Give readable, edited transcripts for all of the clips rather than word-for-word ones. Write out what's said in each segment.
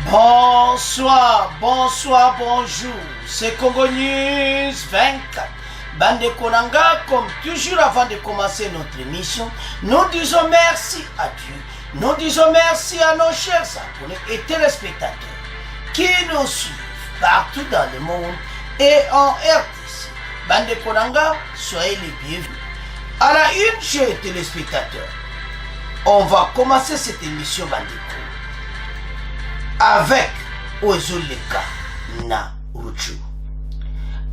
Bonsoir, bonsoir, bonjour. C'est Congo News 24. Bande Konanga, comme toujours avant de commencer notre émission, nous disons merci à Dieu. Nous disons merci à nos chers abonnés et téléspectateurs qui nous suivent partout dans le monde et en RTC. Bande Konanga, soyez les bienvenus. À la une, chers téléspectateurs, on va commencer cette émission Bandeko avec Ozoleka na Rutshuru.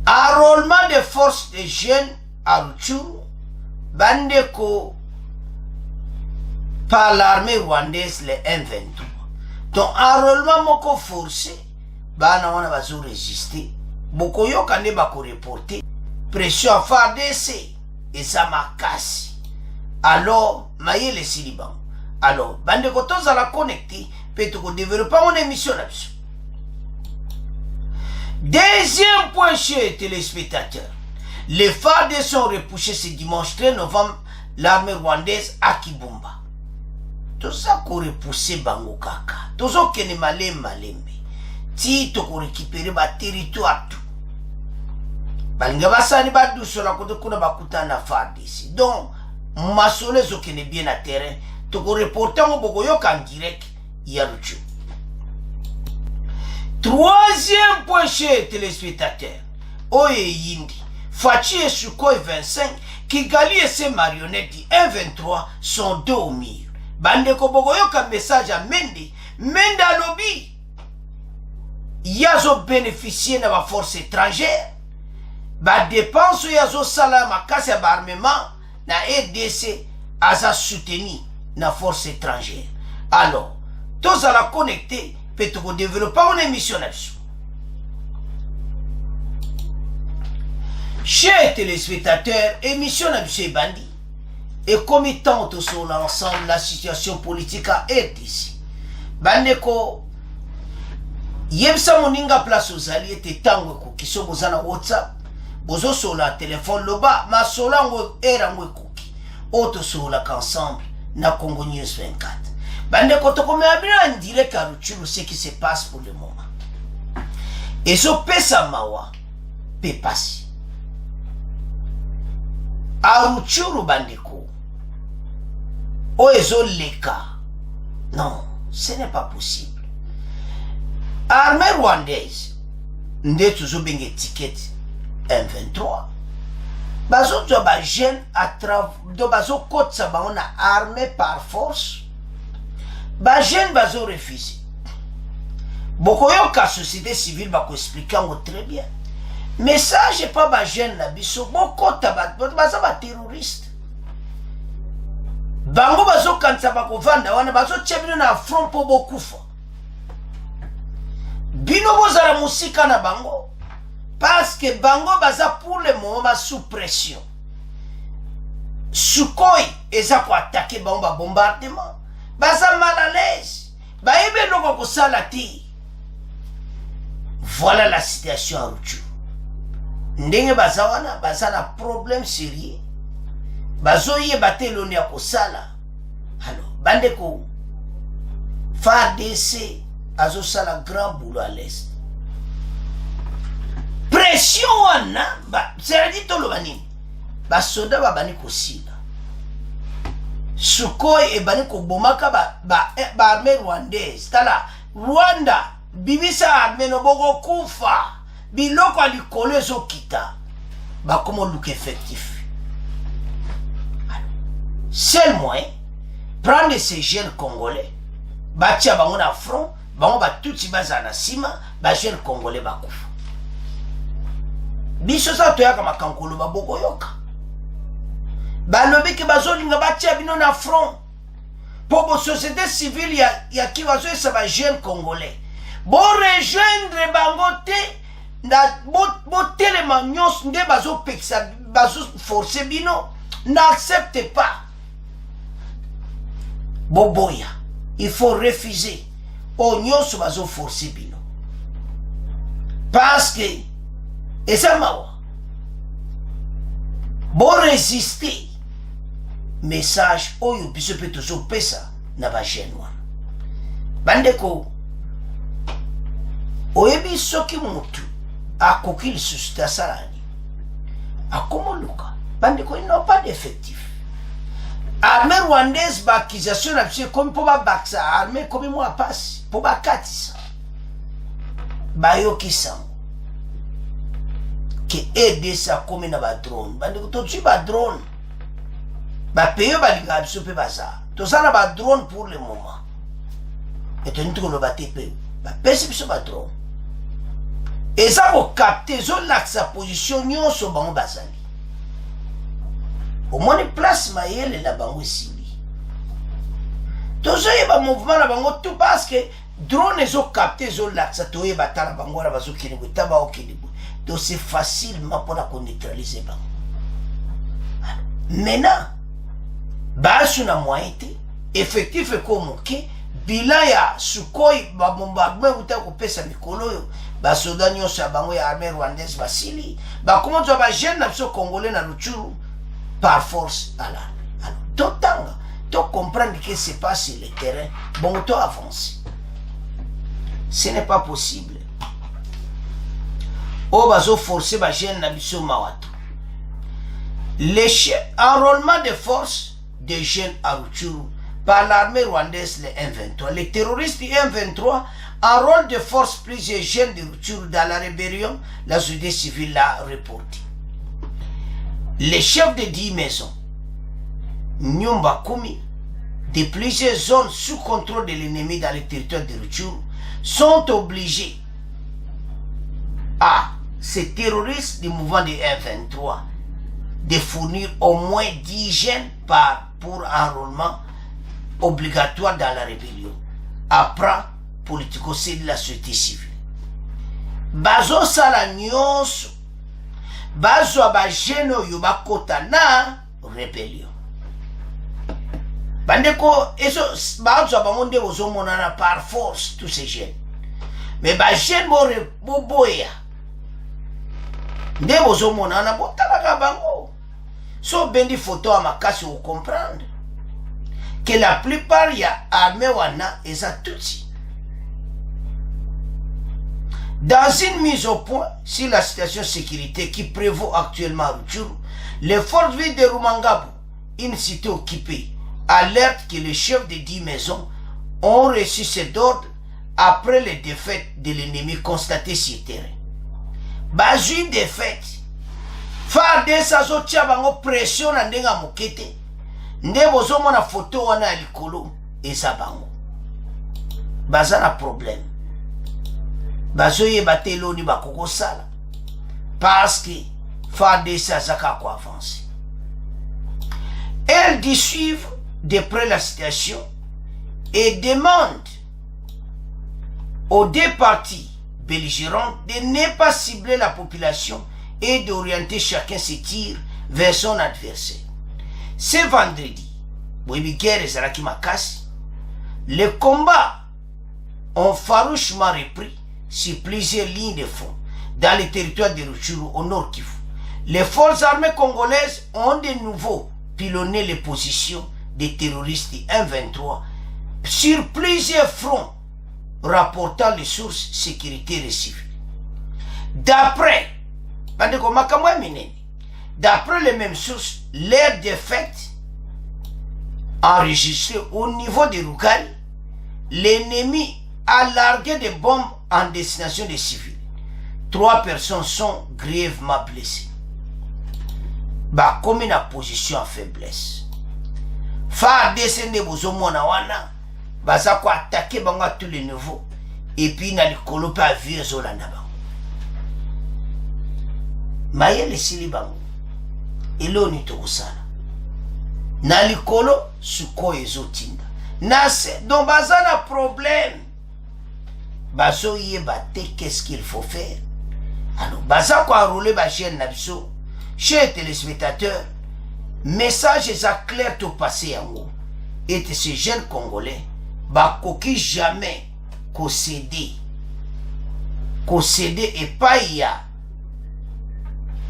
Enrôlement de forces de jeunes à Rutshuru, Bandeko par l'armée rwandaise, les M23. Donc, enrôlement moko forcé, bana wana bazo résister. Boko yokane bako reporter. Pression FARDC et ça m'a cassé. Alors, maye les siliban. Alors, Bandeko toza la connecter, peut-être qu'on développe mon émission là-dessus. Deuxième point, chers téléspectateurs. Les FARDC sont repoussés ce dimanche 13 novembre l'armée rwandaise à Kibumba. Tout ça qu'on repoussé Bango Kaka. Tout ça qu'on est malembe. Si tu qu'on récupérer ma territoire tout. Balinga basani badu sur la côte kuna bakuta na FARDC. Donc, masole zo qu'on est bien à terrain. Tu qu'on reporter mon bogoyo en direct. Yaruchu. Troisième point, chers téléspectateurs. Oye Yindi, Fachi et Sukhoi 25, Kigali et ses marionnettes du 1-23 sont deux au mur. Bandeko Bogoyo comme message à Mende. Mende à lobby. Yazo bénéficié de la force étrangère. Ba dépense yazo salam à casse à armement. Na RDC aza soutenu la force étrangère. Alors, tous à la connecter, peut-être développer une émission là-dessus. Chers téléspectateurs, émission là-dessus bandit. Et comme étant sur l'ensemble de la situation politique à RDC. Bandeko, yemsa moninga place aux alliés te tango qui sont aux WhatsApp. Bozo sur la téléphone loba, ma solango era mwekuki. Auto sur la qu'ensemble, na Congo News 24. Bande kotoko me abira en direct à Rutshuru ce qui se passe pour le moment. Et ce pesa mawa pe passer. À Rutshuru bandeko. O ezo leka. Non, ce n'est pas possible. Armée rwandaise, nde toujours benge ticket M23. Bazo to ba jeune à travers do bazo côte sa ba on a armée par force. Ba jeune bazo refusé. Boko yo ka société civile ba ko expliquer très bien. Mais ça j'ai pas ba jeune na biso boko tabat baza ba terroriste. Bango bazo kansa ba ko vanda wana bazo tchebino na front po bokufa. Bino bozala musika na bango. Parce que Bango baza pour le moment sous pression. Sukhoi eza ko attaquer Bango ba bombardement. Baza mal à l'aise. Baebe loko ko salati. Voilà la situation à Rutshuru. Ndenge baza wana baza na problème sérieux. Bazo ye batelo ni ko sala. Alors bandeko FARDC azo sala grand boulot à l'est. Pression wana c'est dit to lo bani ba soda ba bani ko sila Sukhoi e bani ko bomaka ba armée rwandaise tala Rwanda bibisa armée no bogo kufa biloko alikolo zo kita ba comme look effectif. Seul moyen prendre ces jeunes congolais ba tia bango na front bango ba tuti baza na sima ba jeunes congolais ba kufa. Biso sa toyaka makankolo ba boko yoka. Balobi ke bazolinga batia bino na front. Pour société civile ya ki bazo esa ba jeune congolais. Bo rejoindre bango te na bo telema nyos nde bazo peksa bazo forcer bino n'accepte pas. Boboya, il faut refuser. O nyos bazo forcer bino. Parce que et ça mawa. Bon résister. Message oyo biso pe toujours pesa na ba jeune wana. Bandeko oyebi soki mutu akoki lisusu te asala nini akomoluka bandeko ils n'ont pas d'effectif. Armée rwandaise baccusation na biso ekomi mpo babakisa armée ekomi mwa pasi mpo bakatisa bayokisango ke EDC akomi na badrone bandeko tozwi badrone bapeyo balingaka biso mpe baza toza na badrone pour le moment etoni tikoloba te mpe bapesi biso badrone eza kokapte ezolakisa position nyonso bango bazali omoni place mayele na bango esili tozoyeba mouvement na bango tout parce que drone ezokapte ezolakisa toyeba ta na bango wana bazokende boye ta baokende boye donc c'est facilement mpona koneutralize bango. Maintenant basu na moyen te effectif ekomoke bilan ya sukoi babombardement euta kopesa mikolo oyo basoda nyonso ya bango ya armée rwandaise basili bakomozwa bajeune na biso congolais na Rutshuru par force à l'armée. Alors totanga to comprendre que c'est pas sur le terrain bon to avance. Ce n'est pas possible. O bazo forcer bajeune na biso mawato. Enrôlement de force des jeunes à Rutshuru par l'armée rwandaise le M23. Les terroristes du M23 enrôlent de force plusieurs jeunes de Rutshuru dans la rébellion, la société civile l'a reporté. Les chefs de 10 maisons, Nyumba Kumi, de plusieurs zones sous contrôle de l'ennemi dans le territoire de Rutshuru, sont obligés à ces terroristes du mouvement de M23 de fournir au moins 10 jeunes pour enrôlement obligatoire dans la rébellion. Après, politico-c'est de la société civile. Bazo sala nyonso bazwa bajene oyo bakota na rébellion. Bandeko eso bazwa bango nde bozomonana par force tous ces jeunes. Mais bajene boboya nde bozomonana botalaka bango. So bendi photo à makasi vous comprendre que la plupart ya armée wana eza tutsi. Dans une mise au point sur la situation de sécurité qui prévaut actuellement à Rutshuru, les forces vives de Rumangabo, une cité occupée, alertent que les chefs de 10 maisons ont reçu cet ordre après les défaites de l'ennemi constatées sur le terrain. Bazui défaite. Farde sazotia bango pression na ndenga mokete. Nde bozomo na photo wana ya likolo eza bango. Baza na problème. Bazoye bateloni bakoko sala. Parce que Farde sazaka ko avancer. Elles dissuivent de près la situation et demandent aux deux parties belligérantes de ne pas cibler la population et d'orienter chacun ses tirs vers son adversaire. Ce vendredi, les combats ont farouchement repris sur plusieurs lignes de front dans le territoire de Rutshuru au nord Kivu. Les forces armées congolaises ont de nouveau pilonné les positions des terroristes du M23 sur plusieurs fronts, rapportant les sources sécuritaires et civiles. D'après les mêmes sources, les défaites enregistrées au niveau de Rukari, l'ennemi a largué des bombes en destination des civils. 3 personnes sont grièvement blessées. Comme une position en faiblesse. Fa descendre bozomona wana baza ko attaquer bango à tous les niveaux et puis na likolo pa vie zolanda bango. Mayele sili bango eloni tokusala na likolo suko ezotinda na se donc baza na problème bazo yeba te qu'est-ce qu'il faut faire. Alors baza ko enrouler ba chaîne na biso chez téléspectateurs. Message est clair tout passé en haut. Et ces jeunes Congolais, qui jamais concédé et pas il y a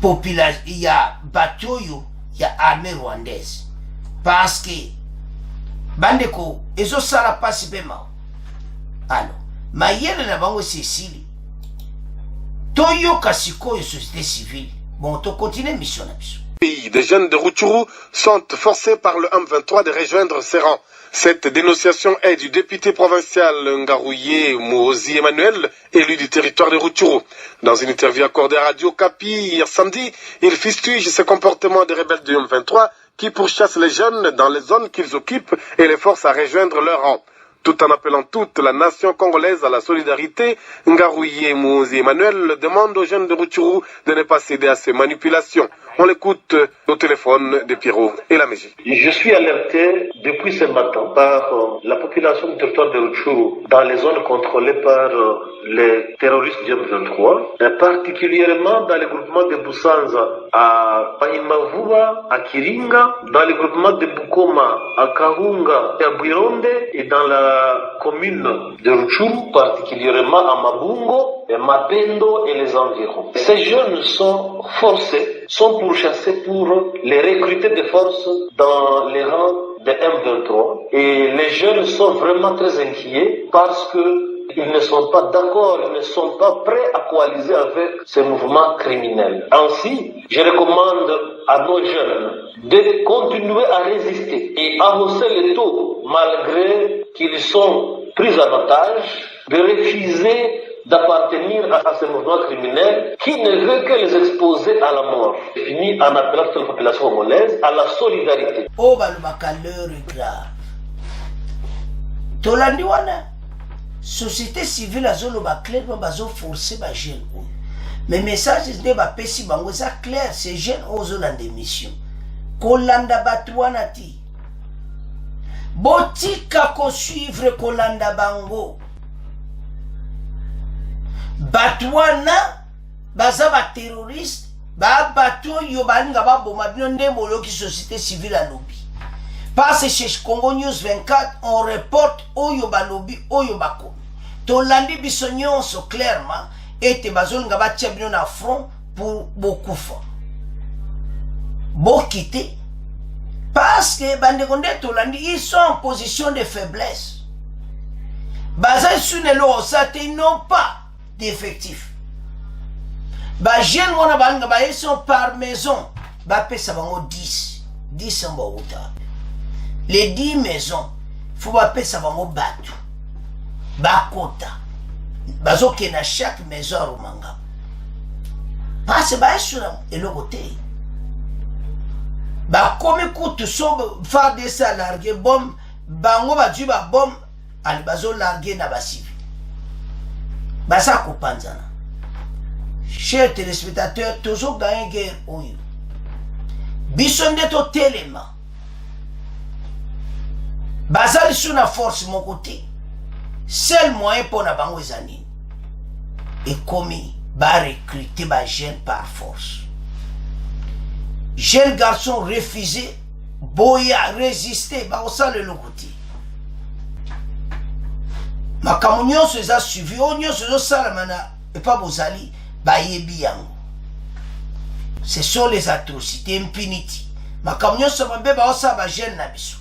population, il y a bateau, il y a armée rwandaise. Parce que bandeko, ils ont ça la passe bien mal. Alors, ma yelle na bango Cécile, Toyo Kasiko et société civile. Bon, to continue mission. Des jeunes de Rutshuru sont forcés par le M23 de rejoindre ses rangs. Cette dénonciation est du député provincial Ngarouye Mouozi Emmanuel, élu du territoire de Rutshuru. Dans une interview accordée à Radio Kapi hier samedi, il fustige ce comportement des rebelles du M23 qui pourchassent les jeunes dans les zones qu'ils occupent et les forcent à rejoindre leur rang. Tout en appelant toute la nation congolaise à la solidarité, Ngarouye Mouozi Emmanuel demande aux jeunes de Rutshuru de ne pas céder à ces manipulations. On l'écoute au téléphone de Pierrot et la Mégie. Je suis alerté depuis ce matin par la population du territoire de Rutshuru dans les zones contrôlées par les terroristes du M23, et particulièrement dans les groupements de Busanza à Pahimavuba, à Kiringa, dans les groupements de Bukoma, à Kahunga et à Bwironde, et dans la commune de Rutshuru, particulièrement à Mabungo, et Mapendo et les environs. Ces jeunes sont forcés, sont pourchassés pour les recruter de force dans les rangs de M23. Et les jeunes sont vraiment très inquiets parce que ils ne sont pas d'accord, ils ne sont pas prêts à coaliser avec ces mouvements criminels. Ainsi, je recommande à nos jeunes de continuer à résister et à hausser les taux malgré qu'ils sont pris en otage, de refuser d'appartenir à ce mouvement criminel qui ne veut que les exposer à la mort. Fini en appelant toute la population congolaise à la solidarité. Oh, l'heure est grave. Tolandi wana société civile azolo ba clair ba bazo forcer ba jeune. Mais message de ba pesi bango ça clair, ces jeunes ozolanda mission. Kolanda batwana ti. Botika ko suivre kolanda bango. Batwana baza ba terroriste ba bato yo balinga ba boma bino ndembo loki société civile à lobby. Parce chez Congo News 24 on reporte oyo ba lobby oyo bako. Tolandi biso nyonso clairement ete bazolinga batia bino na front pour bokufa. Bokite parce que bande konde tolandi ils sont en position de faiblesse. Baza sunelo osate ils n'ont pas d'effectifs. Ba jeune wana banga ba ils sont par maison. Ba pesa bango 10 en bauta. Les 10 maisons faut ba pesa bango batu. Ba kota. Bazo ke na chaque maison à Rumanga. Parce ba sura elogote. Ba comme kutu so fa de ça larguer bombe bango ba du ba bombe ali bazo larguer na basivi. Basa kopanzana. Chers téléspectateurs, toujours gagné guerre oyo. Bisonde to telema. Bazali sur la force mon côté. Seul moyen pour na bango ezani. Et commis ba recruter ba jeune par force. Jeune garçon refusé, boya résister, ba osa le lokoté. Makambo nyonso eza suivi o nyonso ezosala na epa bozali bayebi yango. Ce sont les atrocités, impunity. Makambo nyonso mabe baosala ba jeune na biso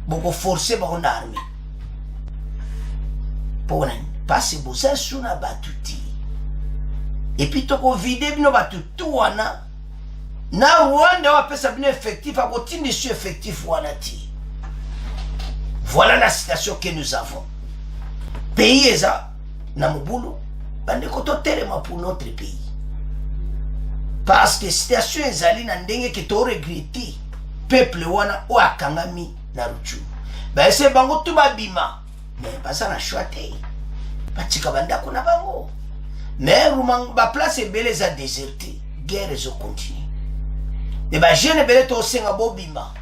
boko forcer bango na armée pona pasi bozali suna batu ti epi toko vide bino batu tu wana na Rwanda wapesa bino effectif akotindi su effectif wana ti. Voilà la situation que nous avons. Pays eza na mobulu bande koto telema pour notre pays parce que situation ezali na ndenge ke to regretter peuple wana o akangami na Rutshuru ba ese bango tu babima mais basa na choite batika bandako na bango mais Rumanga ba place ebele za déserté guerre ezo continue et ba jeune ebele to senga bobima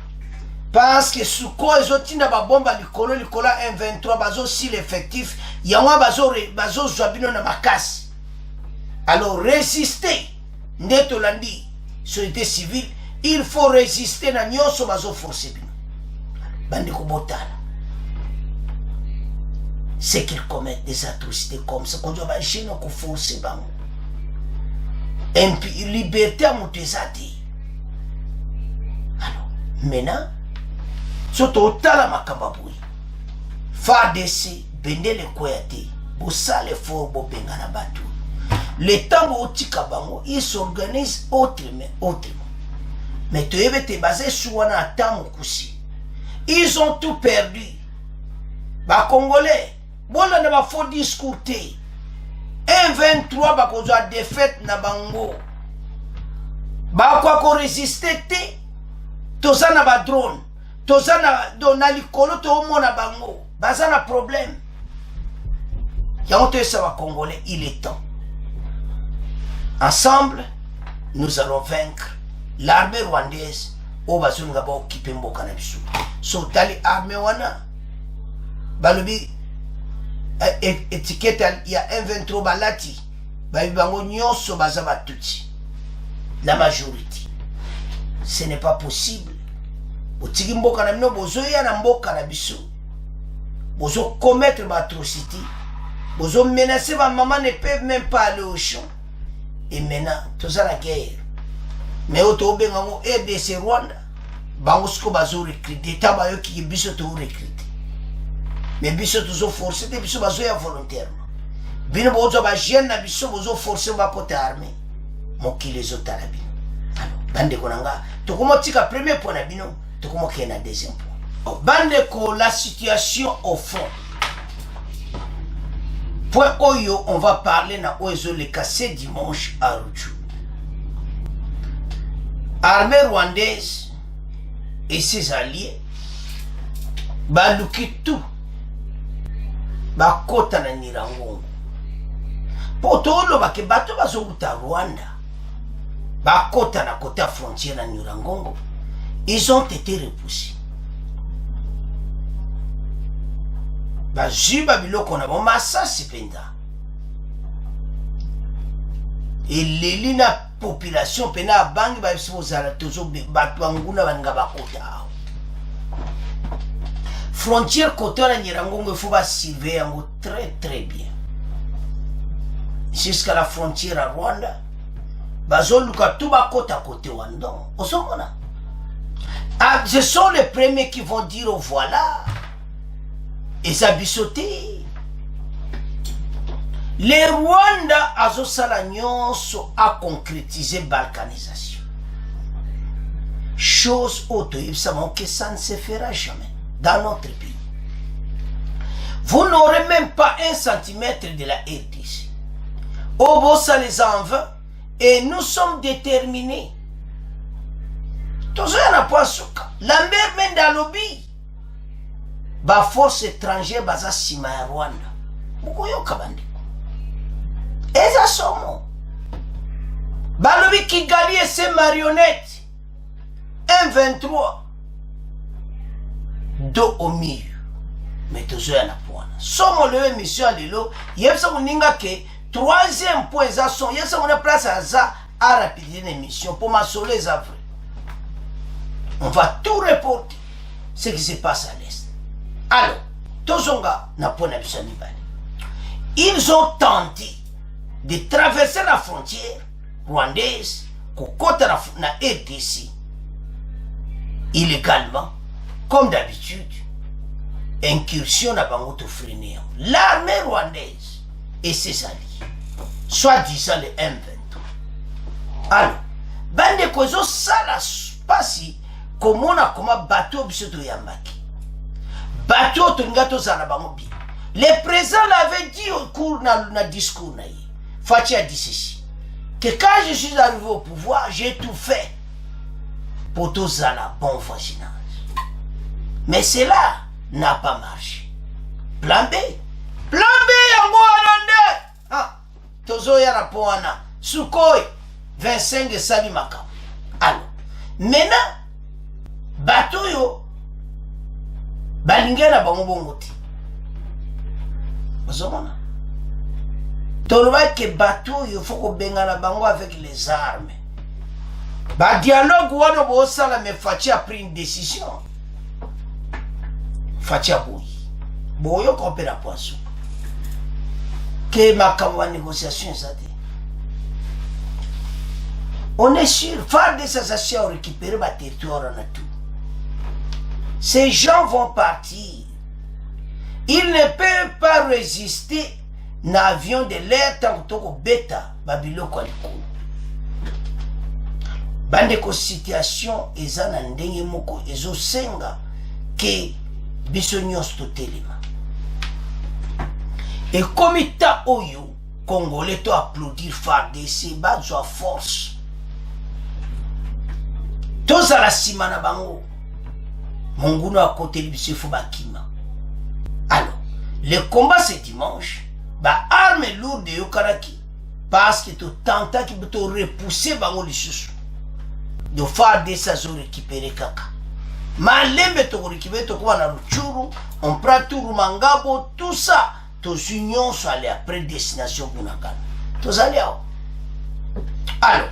parce que suko ezotinda ba bomba likolo M23 bazo si l'effectif yango bazo zwabino na makasi. Alors résister ndeto landi société civile il faut résister na nyonso bazo forcer bino bande ko botala c'est qu'ils commettent des atrocités comme ça qu'on doit ba jeune ko forcer bango et liberté à mutezati. Alors maintenant soto otala makambabui FARDC bendele koyate bosale fo bobenga na batu Le temps où ils s'organisent autrement. Mais tu es basé sur un temps aussi. Ils ont tout perdu. Les Congolais, bon là n'a faut discuter. 1-23 ba ko za défaite na bango. Ba quoi ko résister te. Toza na ba drone. Toza na likolo to mona bango. Baza na problème. Y'a honte ça va Congolais, il est temps. Ensemble, nous allons vaincre l'armée rwandaise au bazunga ba occuper mboka na biso. So tali armée wana balobi étiquette il y a 1-23 balati ba bango nyonso baza batuti. La majorité. Ce n'est pas possible. Otiki mboka na bino bozo ya na mboka na biso. Bozo commettre l'atrocité. Bozo menacer ma maman ne peuvent même pas aller au champ. Et maintenant, tout ça la guerre. Mais auto bengango RDC Rwanda. Bango sko bazo recruter. Taba yo ki biso to recruter. Mais biso toujours forcé de biso bazo ya volontairement. Bino bozo ba jeune na biso bozo forcé ba porter armée. Moki les autres à la bino. Alors, bande konanga. Tokomo tika premier point na bino. Tokomo ki na deuxième point. Bande ko la situation au fond. Point Oyo, on va parler na Oyo le cassé dimanche à Rutshuru. Armée rwandaise et ses alliés baluki tout bakota na Nyiragongo. Potolo bake bato bazokuta Rwanda bakota na côté frontière na Nyiragongo. Ils ont été repoussés. Bazuba biloko na bomba masasi penda. Et l'élina population pena bangi ba sozala tozo batwanguna banga bakota. Frontière côté na Nyiragongo il faut ba surveiller très bien. Jusqu'à la frontière à Rwanda. Bazoluka tout bakota côté Wandon. Osomona. Ah, ce sont les premiers qui vont dire oh, voilà. Et ça bissoté. Les Rwanda azosala nyonso a concrétisé balkanisation. Chose autre, que ça ne se fera jamais dans notre pays. Vous n'aurez même pas 1 centimètre de la RDC. Obo ça les en veut et nous sommes déterminés. Toujours na pas souka. La mer même dans lobby. Ba force étrangère baza sima ya Rwanda. Mukoyo kabandi. Eza somo. Balobi Kigali et ses marionnettes. 1-23. Do au milieu. Mais toujours na poana. Somo le émission lelo. Yebsa muninga ke 3e point eza son. Yebsa muna place à za à rapidité l'émission pour m'assurer les avres. On va tout reporter ce qui se passe à l'Est. Alors, Tozonga n'a pas ils ont tenté de traverser la frontière rwandaise, côté na RDC, illégalement, comme d'habitude, incursion à Bangoto Frénéon. L'armée rwandaise et ses alliés, soi-disant les M23. Alors, bande kozo sala pasi. Comment on a comme bateau bisoto yambaki. Bateau tungato zanabangobi. Le président l'avait dit au cours na discours na yi. Fachi a dit ceci. Que quand je suis arrivé au pouvoir, j'ai tout fait pour tout zana bon voisinage. Mais cela n'a pas marché. Plan B. Plan B yango anande. Ah, tozo ya rapoana. Sukhoi 25 sali makam. Alors, maintenant bateau yo balingena bango bongo ti ozomona toloba ke bateau yo faut ko bengana bango avec les armes ba dialogue wana bo sala me Fachi a pris une décision. Fachi a boyi boyo compter la poisson que ma kamwa négociation ça dit. On est sûr faire des associations récupérer ma territoire en tout. Ces gens vont partir. Ils ne peuvent pas résister na avion de l'air tango toko beta babiloko alikolo. Bandeko situation eza na ndenge moko ezo senga ke biso nyonso totelema. Et comme ta oyo Congolais to applaudir FARDC bazwa force. Toza la sima na bango. Monguno à côté de biso bakima. Alors, le combat ce dimanche, ba arme lourde yo karaki parce que to tenta ki to repousser bango lisusu. De FARDC ça zo récupérer kaka. Malembe to récupérer to kwa na Rutshuru, on prend tout Mangabo, tout ça. Tous unions sont allés après destination Bunagana. Tous allés. Alors,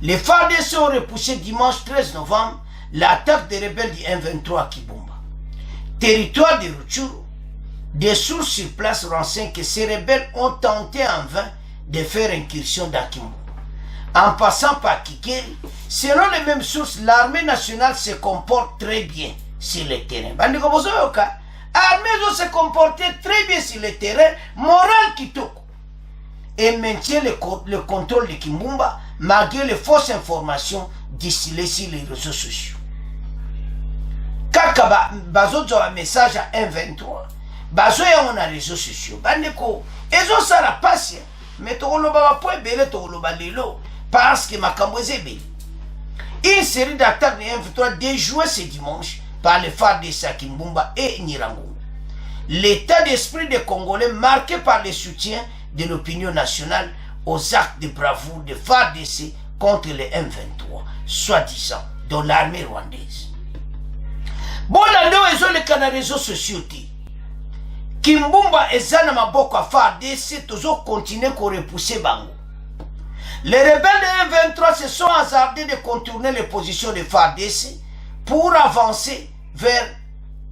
les FARDC ont repoussé dimanche 13 novembre l'attaque des rebelles du M23 à Kibumba. Territoire de Rutshuru, des sources sur place renseignent que ces rebelles ont tenté en vain de faire incursion dans Kibumba. En passant par Kikeri, selon les mêmes sources, l'armée nationale se comporte très bien sur le terrain. L'armée doit se comporter très bien sur le terrain, moral kitoko, et maintient le contrôle de Kimbumba malgré les fausses informations distillées sur les réseaux sociaux. Kaka bazo un message à 1.23, bazo ya on a réseaux sociaux, bandeko, ezo ça la passe, mais tokoloba ba po ebele tokoloba lelo parce que makambo ezebeli. Une série d'attaques de 1.23 déjouées ce dimanche par les FARDC Kimbumba et Nirango. L'état d'esprit des Congolais marqué par le soutien de l'opinion nationale aux actes de bravoure de FARDC contre les M23, soi-disant, dans l'armée rwandaise. Bon, là, ils ont les réseaux sociaux. Kimbumba et Zana Maboko à FARDC, toujours continuent à repousser Bango. Les rebelles de M23 se sont hasardés de contourner les positions de FARDC pour avancer vers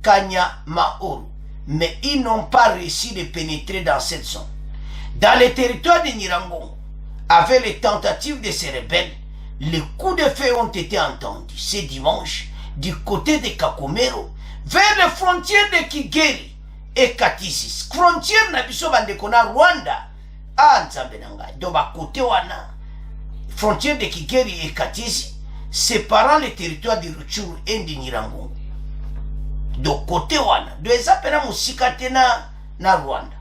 Kanyamaoru. Mais ils n'ont pas réussi de pénétrer dans cette zone. Dans les territoires de Nirango, avec les tentatives de ces rebelles, les coups de feu ont été entendus ce dimanche du côté de Kakomero vers les frontières de Kigeri et Katisis. Frontière na biso bandeko na Rwanda. Ah, nzambe nanga. Donc, côté wana, frontière de Kigeri et Katisis, séparant les territoires de Rutshuru et de Nirango. Donc côté wana, de ezapena musikate na Rwanda.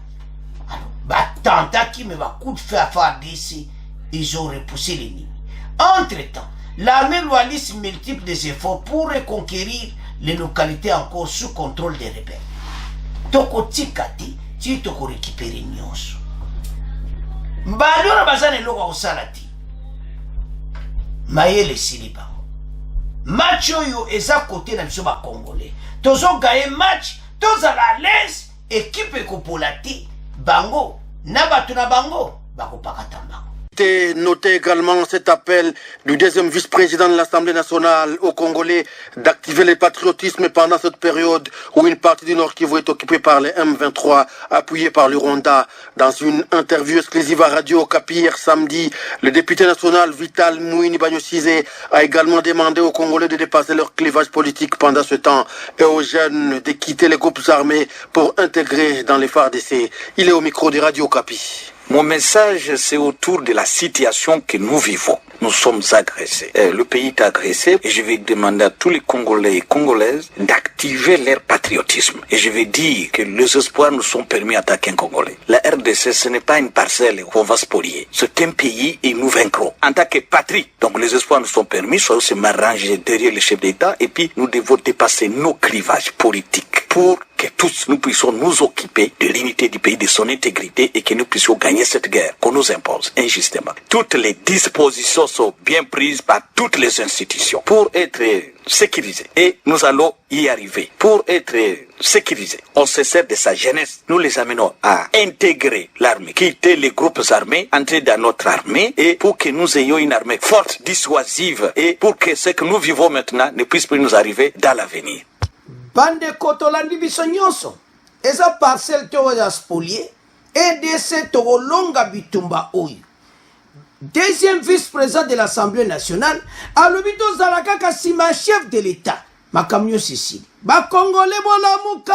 Alors, batanta qui me va coup de feu à FARDC, ils ont repoussé l'ennemi. Entre-temps, l'armée loyaliste multiplie des efforts pour reconquérir les localités encore sous contrôle des rebelles. Toko tikati, tu toko récupérer nyonso. Mbaliona bazane loka osalati. Mayele siliba. Match yo eza côté na biso ba Congolais. Tozo gaye match, toza la l'aise, équipe ekopolati, bango, nabatu na bango, bako pakatamba. Notez également cet appel du deuxième vice-président de l'Assemblée nationale aux Congolais d'activer le patriotisme pendant cette période où une partie du Nord Kivu est occupée par les M23, appuyée par le Rwanda. Dans une interview exclusive à Radio Okapi hier samedi, le député national Vital Mouini Banyosizé a également demandé aux Congolais de dépasser leur clivage politique pendant ce temps et aux jeunes de quitter les groupes armés pour intégrer dans les FARDC. Il est au micro de Radio Okapi. Mon message, c'est autour de la situation que nous vivons. Nous sommes agressés. Le pays est agressé et je vais demander à tous les Congolais et Congolaises d'activer leur patriotisme. Et je vais dire que les espoirs nous sont permis d'attaquer un Congolais. La RDC, ce n'est pas une parcelle où on va spolier. C'est un pays et nous vaincrons. En tant que patrie, donc les espoirs nous sont permis, soit se m'arranger derrière le chef d'État et puis nous devons dépasser nos clivages politiques pour que tous nous puissions nous occuper de l'unité du pays, de son intégrité et que nous puissions gagner cette guerre qu'on nous impose injustement. Toutes les dispositions sont bien prises par toutes les institutions pour être sécurisées et nous allons y arriver. Pour être sécurisés, on se sert de sa jeunesse. Nous les amenons à intégrer l'armée, quitter les groupes armés, entrer dans notre armée et pour que nous ayons une armée forte, dissuasive et pour que ce que nous vivons maintenant ne puisse plus nous arriver dans l'avenir. Bande kotolandi biso nyonso eza parcelle to ya spolier et de cette longa bitumba oyo. Deuxième vice-président de l'Assemblée nationale alobi to zalaka kasima chef de l'État makamyo Sicile ba Congolais bolamuka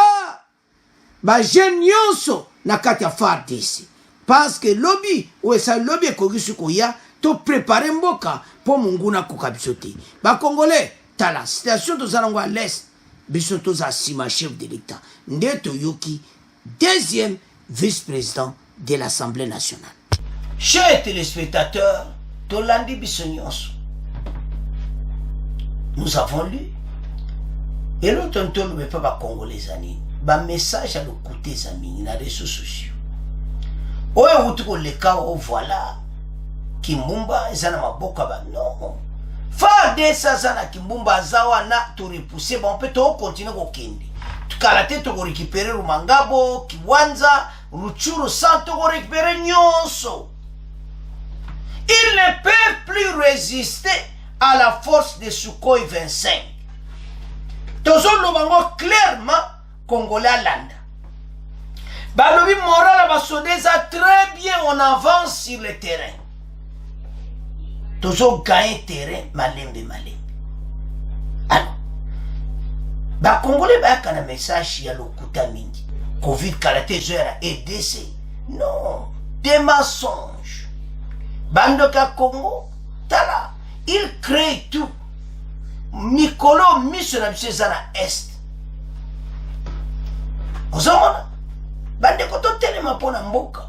ba jeune nyonso na kati ya FARDC parce que lobby ou ça lobby ekoki sukoya to préparer mboka po munguna koka biso te bakongolais tala situation tozanango à l'est biso toza sima chef de l'état nde toyoki deuxième vice-président de l'Assemblée nationale. Chers téléspectateurs, tolandi biso nyonso, nous avons lu et nous tontons le peuple congolais anini ba message à l'écouter zami na réseaux sociaux oyo utuko leka o voilà Kimbumba ezana maboka ba non FARDC sazana Kimbumba zawa na to repousser ba on peut to continuer ko kende tukalate to récupérer Rumangabo Kiwanja Rutshuru sans to récupérer nyonso. Il ne peut plus résister à la force de Sukhoi 25. Toujours le bango clairement Congolais landa. Balobi moral va sonner ça très bien on avance sur le terrain. Toujours gagner terrain malembe. Alors, ba Congolais ba kana message ya lokuta mingi. Covid kalate zera EDC. Non, des mensonges. Bandoka Congo, tala, il crée tout. Mikolo misona bisezana est. Ozomona bande ko to telema pona mboka.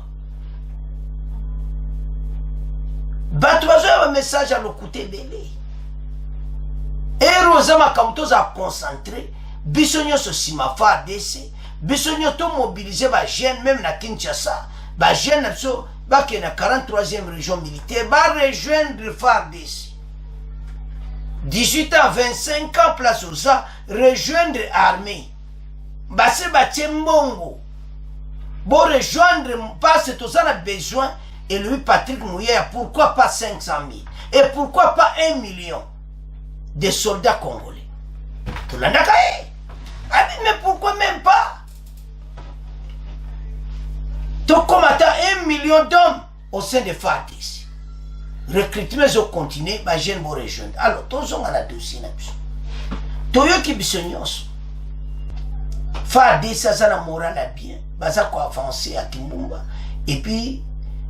Batu bazo un message à l'écouter belé. Et Rosama Kamtoza concentré, bisonyo so sima FARDC, bisonyo to mobiliser ba jeune même na Kinshasa, ba jeune na so ba ke na 43e région militaire ba rejoindre FARDC. 18 ans, 25 ans, place aux ça, rejoindre l'armée. Basse batte mbongo. Bon, rejoindre, parce que tout ça a besoin. Et lui, Patrick Mouya, pourquoi pas 500 000? Et pourquoi pas 1 million de soldats congolais? Tout le monde a dit, mais pourquoi même pas? Donc, comme attend 1 million d'hommes au sein de FARDC. Recrutement au continent, ma jeune vont rejoindre. Alors, tous on a la dossier. Toyo qui bisognos. FARDC, ça la morale à bien. Baza quoi avancer à Kimbumba. Et puis,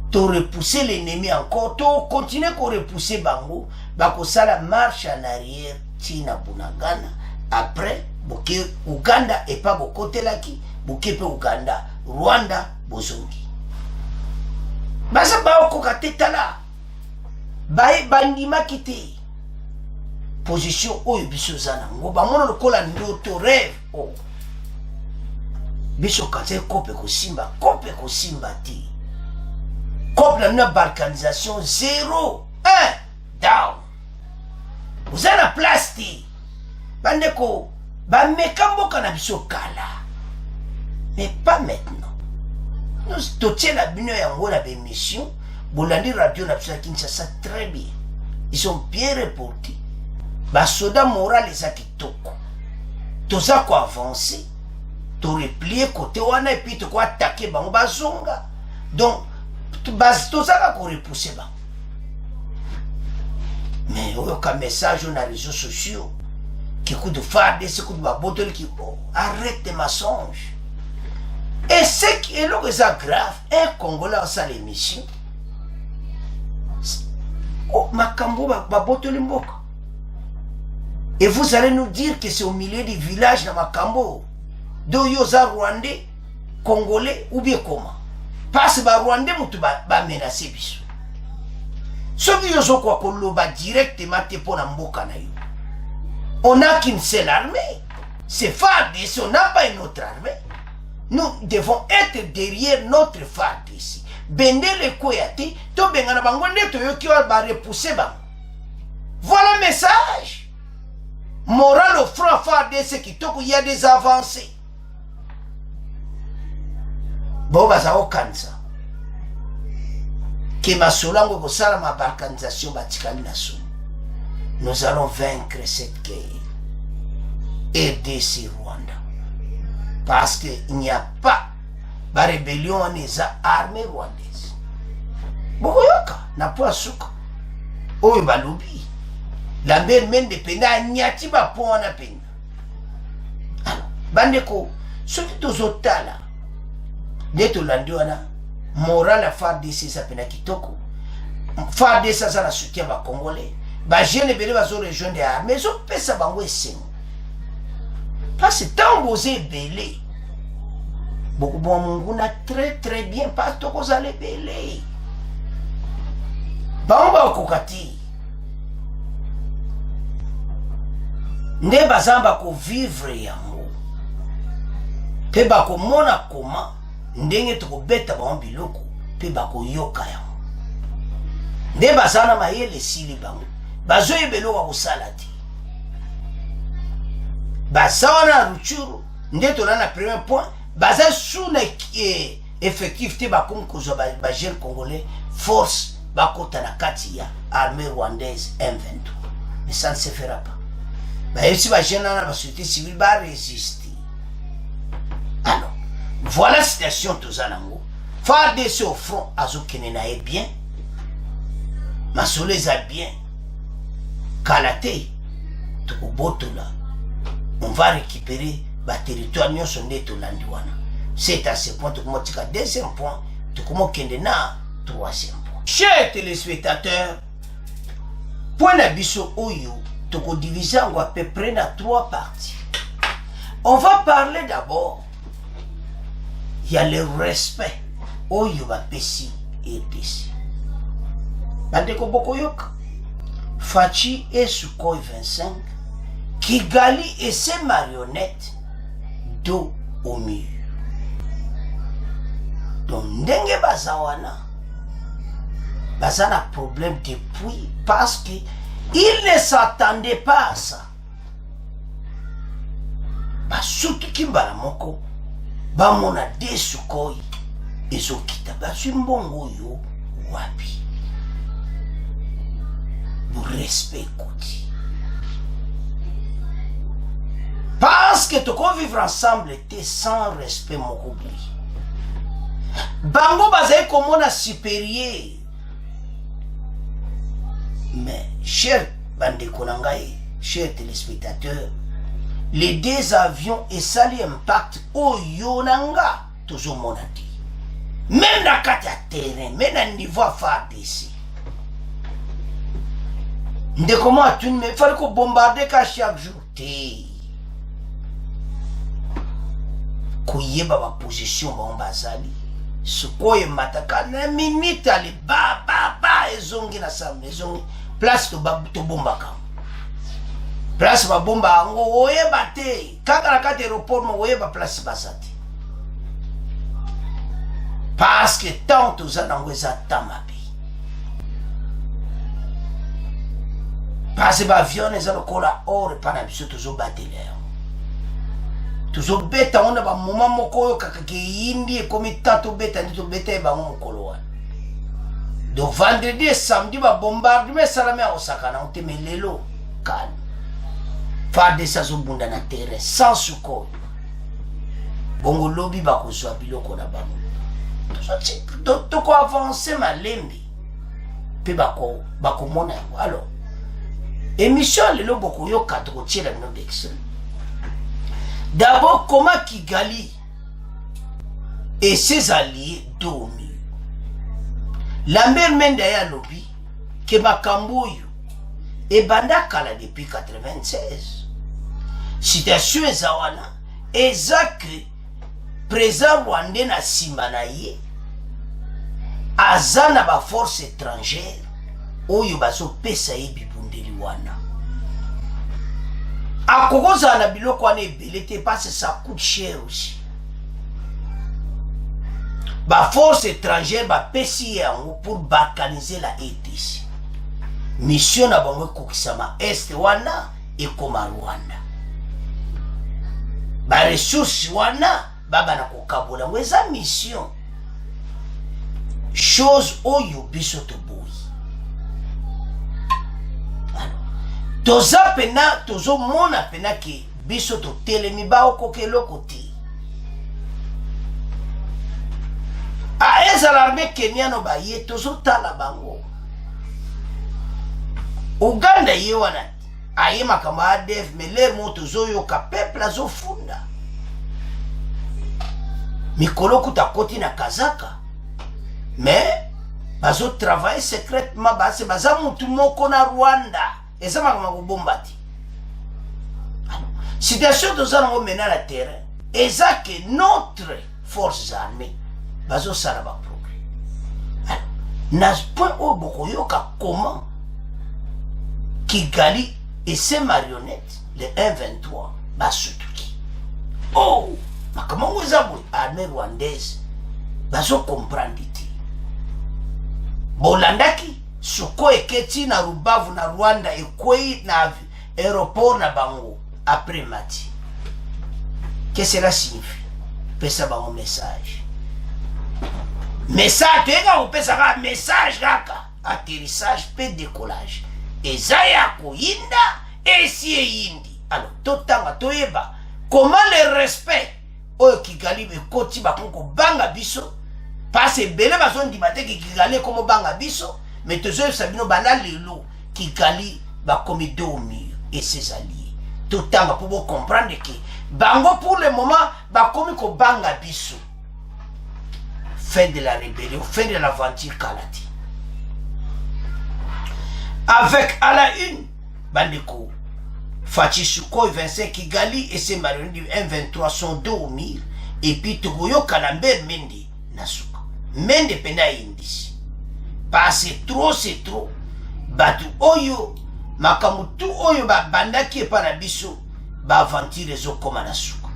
to repousser l'ennemi encore. To continuer qu'on repousser Bango. Bako ça la marche en arrière. Tina Bunagana. Après, boke Uganda et pas boko telaki. Boke pe Uganda. Rwanda, Bozongi. Baza bao kokate là. Bae bandima kite position oyo biso zana ngo ba mona lokola ndoto rêve o biso kaze kope ko simba ti kope na balkanisation 0 1 down vous avez la place ti bande ko ba mekambo kana biso kala mais pas maintenant nous totiens la bino ya ngola be mission Bolandi radio na Kinshasa très bien. Ils sont bien reportés. Basoda moral les a kitoko. Toza ko avancer. To replier côté wana et puis to ko attaquer bango bazonga. Donc toza ko repousser ba. Mais aucun message sur les réseaux sociaux qui coûte de faire des coups de babotol qui arrête tes mensonges. Et ce qui est le grave, un Congolais a sa l'émission. Oh, Makambo, Babotoli Mboka. Et vous allez nous dire que c'est au milieu du village de Makambo, de Yosa Rwandais, Congolais ou bien comment? Parce que les Rwandais sont menacés. Ceux qui sont directement pour Mboka. On n'a qu'une seule armée. C'est FARDC, on n'a pas une autre armée. Nous devons être derrière notre FARDC. Bende le koyati, to bengana bangonde to yoki va repousser bang. Voilà le message. Moral au front FARDC qui toko y a des avancées. Boba za okanza. Que ma solango ko sala ma balkanisation batikali naso. Nous allons vaincre cette guerre. RDC Rwanda. Parce qu'il n'y a pas la rébellion en armée rwandaise. Bokoyoka, na po asuka. Oyo balobi. La mer men de pena nyati ba po na pena. Alors, bandeko, ce qui tozotala. nde tolandi wana moral ya FARDC eza pena kitoko. FARDC aza na soutien bacongolais, bajeune ebele bazorejoindre ya arme ezopesa bango esengo parce ntango oza ebele bokoboma monguna très bien parce tokozala ebele bango bakoka ti nde baza bakovivre yango mpe bakomona koma ndenge tokobeta bango biloko mpe bakoyoka yango nde baza na mayele esili bango bazoyeba eloko akosala te baza wana na Rutshuru nde tola na premier point baza sous na effectif te bakomi kozwa bajeune congolais force bakota na kati ya armée rwandaise M23 mais ça ne se fera pas bayebisi bajeune wana basociété civile barésister. Alors voilà situation toza nango FARDC au front azokende na ye bien masolo eza bien kala te tokobotola on va récupérer ba territoire nyonso nde tolandi wana. C'est à ce point tokomotika deuxième point tokomokende na troisième point. Chers téléspectateurs, point na biso oyo tokodivise yango à peu près na 3 parties. On va parler d'abord il y a le respect oyo bapesi RDC. Bandeko bokoyoka Fachi et Sukhoi 25, Kigali et ses marionnettes dos au mur. Donc ndenge bazawana bazana problème depuis parce que il ne s'attendait pas à ça. Basuki kimbala moko bamona de Sukhoi ezokita basu mbongo yo wapi. Respect kuti parce que toko vivre ensemble était sans respect moko boui bango bazali komona supérieur mais cher bandeko na ngai chers téléspectateurs les 2 avions esali impact oyo nanga tozomona te même na kati ya terrain même na niveau ya FARDC ndeko mo atuni mais il fallait qu'on bombarde ka chaque jour te koyeba ba position ba bazali Sukhoi mataka na minute ali ba ezongi na sa maison place to bombaka place ba bomba ngo oyeba te kaka na kati aéroport mo oyeba place basati parce que tant toza nango eza tamabe parce que l'avion est là or et pas n'importe toujours battre toujours bête on a un moment moko kaka ki indi et comme tato bête ni to bête ba mokolo wana donc vendredi et samedi ba bombardement salame à Osaka na on lelo calme FARDC zo bunda na terrain sans Sukhoi bongo lobby ba ko zwa biloko na bango to ko avancer malembi pe ba ko mona yango. Alors émission lelo boko yo katoko tiela no d'excel. D'abord comment Kigali et ses alliés dormi. La mère mende ya lobby ke makamboyo e banda kala depuis 96. Situation ezawana ezake président rwandais na simana ye azana ba force étrangère oyo bazo pesa ye bibundeli wana akokoza na biloko wana ebele te parce que ça coûte cher aussi. Ba force étrangère ba pesi yango pour balkaniser la RDC. Mission na bango kokisama est wana ekoma Rwanda. Ba ressources wana baba na kokabola ngo eza mission. Chose oyo biso to boyi. Toza pena tozo mona pena ki biso to telemi ba okoke loko te. A eza l'armée kenyano ba ye tozo tala bango. Uganda ye wana aye makama ADF mais les moto zo yo ka peuple azo funda. mikolo kuta koti na kazaka mais bazo travailler secrètement base baza mutu moko na Rwanda eza makama kobomba ti situation toza nango mena na terrain eza que notre forces armées bazo sala ba progrès na point oyo bokoyoka comment Kigali et ses marionnettes les 1-23 basutuki oh makama ngo eza boye armée rwandaise bazo comprendre ti bolandaki soko eketi na Rubavu na Rwanda ekwei na aéroport na bango après mati. Qu'est-ce que cela signifie? Pesa bango message. Message, tu es pesa ka message kaka. Atterrissage pe décollage. Ezaya koyinda esi yindi. Alors totanga toyeba comment le respect oyo Kigali be koti bakongo banga biso parce bele bazon di mate ki Kigali comme banga biso mais tozo sabino bana lelo Kigali ba komi dormir et ses alliés. Totanga pour vous comprendre que bango pour le moment ba komi ko banga biso. Fin de la rébellion, fin de l'aventure Kalati. Avec à la une, Bandeko, Fachi Sukhoi 25 Kigali et ses marionnettes du 1-23 sont dormir et puis Togoyo Kalambe Mende Nasuka. Mende Pena Indisi. Parce que c'est trop. Batu Oyo, Makamutu Oyo Bandaki et Parabiso, aventure les eaux comme Nasuka.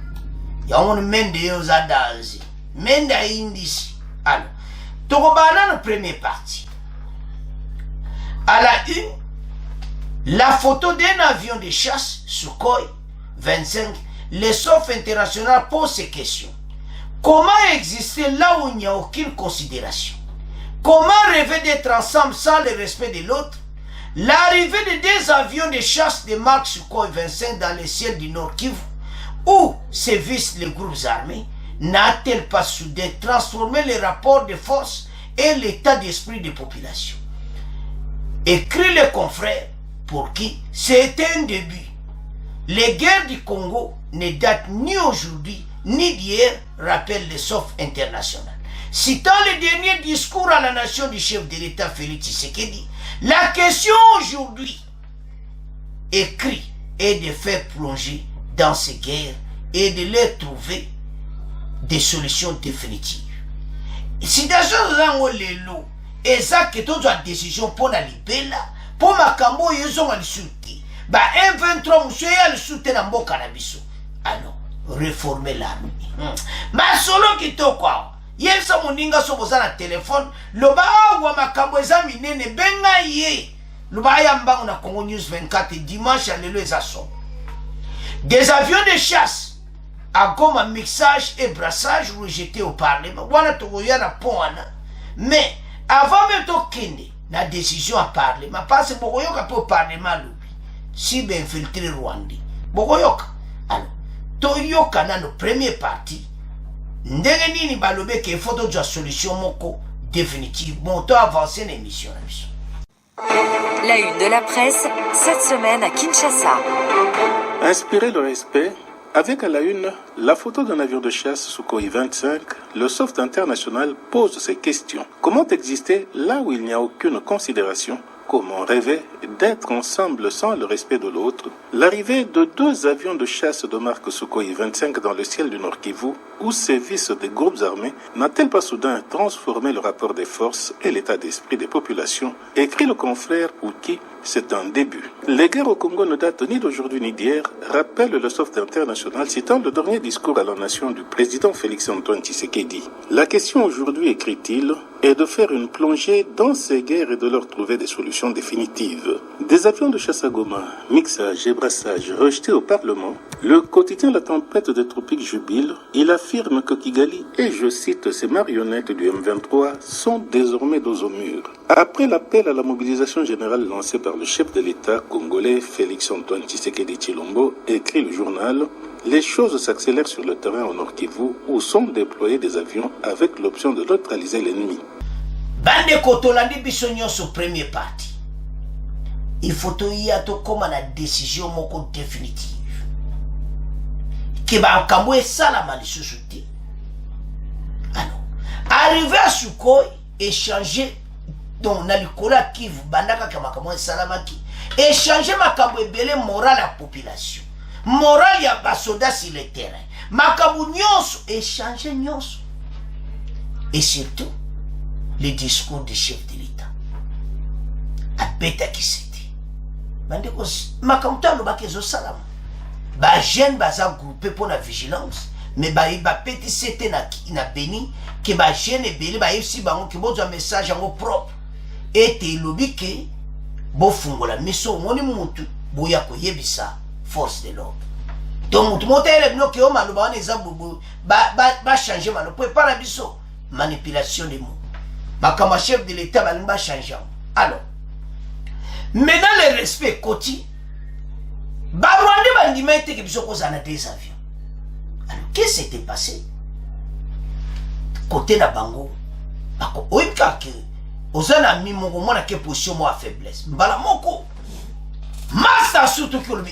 Yawon Mende Yoza Danzi. Mende Indisi. Alors, Togobana le premier parti. À la une, la photo d'un avion de chasse Sukhoi 25, les SOF international pose ces questions. Comment exister là où il n'y a aucune considération? Comment rêver d'être ensemble sans le respect de l'autre? L'arrivée de deux avions de chasse de marque Sukhoi 25 dans le ciel du Nord Kivu, où sévissent les groupes armés, n'a-t-elle pas soudain transformé les rapports de force et l'état d'esprit des populations? Écrit le confrère pour qui c'était un début. Les guerres du Congo ne datent ni aujourd'hui ni d'hier, rappelle le SOF international. Citant le dernier discours à la nation du chef de l'État Félix Tshisekedi, la question aujourd'hui, écrit, est de faire plonger dans ces guerres et de leur trouver des solutions définitives. Situation zango lelo eza que toute décision pour la libella pour makambo yezonga lisuti ba M23 monsieur ya lisuti na mboka na biso. Alors réformer l'armée. Ma solo kitoko yesa moninga soboza na téléphone loba wa makambo eza minene benga ye loba ya mbango na Congo News 24 dimanche à lelo eza so. Des avions de chasse à Goma, mixage et brassage rejeté au Parlement. Voilà tout le monde. Mais avant même de kende, la décision à Parlement, parce que Bogoyoka peut au Parlement, si bien infiltré Rwanda. Bogoyoka. Alors, Toyoka na le premier parti. Ndenge nini balobe ke photo de solution moko définitive. Bon, to avancer l'émission. La une de la presse, cette semaine à Kinshasa. Inspirer le respect. Avec à la une, la photo d'un avion de chasse Sukhoi 25, le SOF international pose ces questions. Comment exister là où il n'y a aucune considération? Comment rêver d'être ensemble sans le respect de l'autre? L'arrivée de deux avions de chasse de marque Sukhoi 25 dans le ciel du Nord Kivu, où sévissent des groupes armés, n'a-t-elle pas soudain transformé le rapport des forces et l'état d'esprit des populations? Écrit le confrère Ouki, c'est un début. Les guerres au Congo ne datent ni d'aujourd'hui ni d'hier, rappelle le SOF international citant le dernier discours à la nation du président Félix-Antoine Tshisekedi. La question aujourd'hui, écrit-il, est de faire une plongée dans ces guerres et de leur trouver des solutions définitives. Des avions de chasse à Goma, mixage et brassage rejetés au Parlement, le quotidien La Tempête des Tropiques jubile. Il affirme que Kigali et, je cite, ses marionnettes du M23 sont désormais dos au mur. Après l'appel à la mobilisation générale lancé par le chef de l'État congolais Félix-Antoine Tshisekedi Tshilombo, écrit le journal, les choses s'accélèrent sur le terrain au Nord Kivu où sont déployés des avions avec l'option de neutraliser l'ennemi. Bande Kotolandi Bissonio au premier parti. Il faut y avoir comme la décision moko définitive. Que ba kambo esala malisusu te. Arrivé à Sukhoi, échanger donc na likola Kivu bandaka kamakamoy salamaki, échanger makambo ebele moral à la population, moral ya basoda sur le terrain, makambo nyonso échanger nyonso, et surtout le discours du chef de l'État abeta Kiseti bandeko makambo talo bakezo salam ba jeune baza groupé pour la vigilance. Mais ba petit c'était na Beni que ba jeune ebele ba yesi bango ki bozo message en propre et te lobi ke bo fungola miso moni mutu boya ko yebisa force de l'ordre. Donc mutu motele bino ke o maloba wana eza bobo ba changer mano pour pas la biso manipulation des mots. Makama chef de l'État ba changer. Alors maintenant le respect koti ba Rwanda ba ndimete ke biso ko zana des avions. Alors, qu'est-ce qui s'était passé? Côté la bango, oika ke, ozana mi mongo mona ke position mo a faiblesse. Mbala moko, masta surtout que le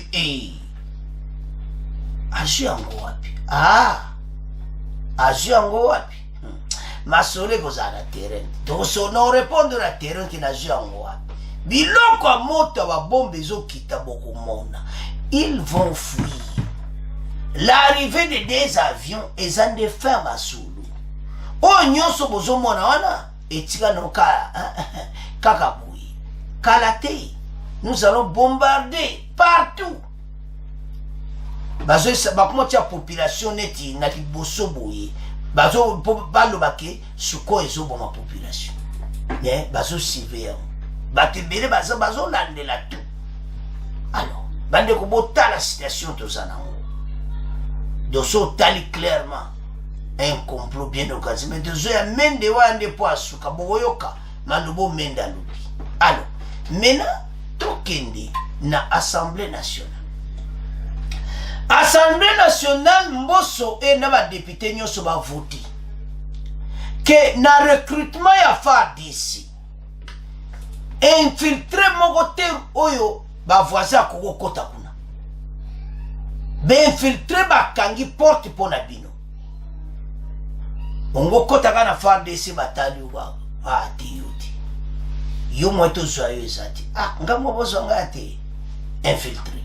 aju yango wapi? Aju yango wapi? Masole kozana terrain. Donc, on répond à terrain qui n'a aju yango wapi. Biloko a moto wa bombe zo kita boko mona. Ils vont fuir. L'arrivée de des avions est en des fermes à Soulou. Oh, nyonso bozo mona wana etika no kakaboui. Kalate. Nous allons bombarder partout. Bazo bakomotia population neti na liboso boye. Bazo balobake suko ezo boma population. Mais bazo surveillant. Batebele bazo landela tout. Alors, bande ko bota la situation tozana. Donc, ça tali clairement un complot bien organisé. Mais de ce même de wande poisson, kaboyoka, mandobo mendalubi. Alors, maintenant, tokende na Assemblée nationale. Assemblée nationale, mboso et na député nyoso ba voté. Que na recrutement ya fa d'ici. Infiltré mogote oyo ba voisin ko kota kuna. Infiltré bakangi porte pour na bino. Ongo kota kana FARDC batali uba. Yuti. Yo mweto zoyo ezati. Ngamo bozo ngate. Infiltré.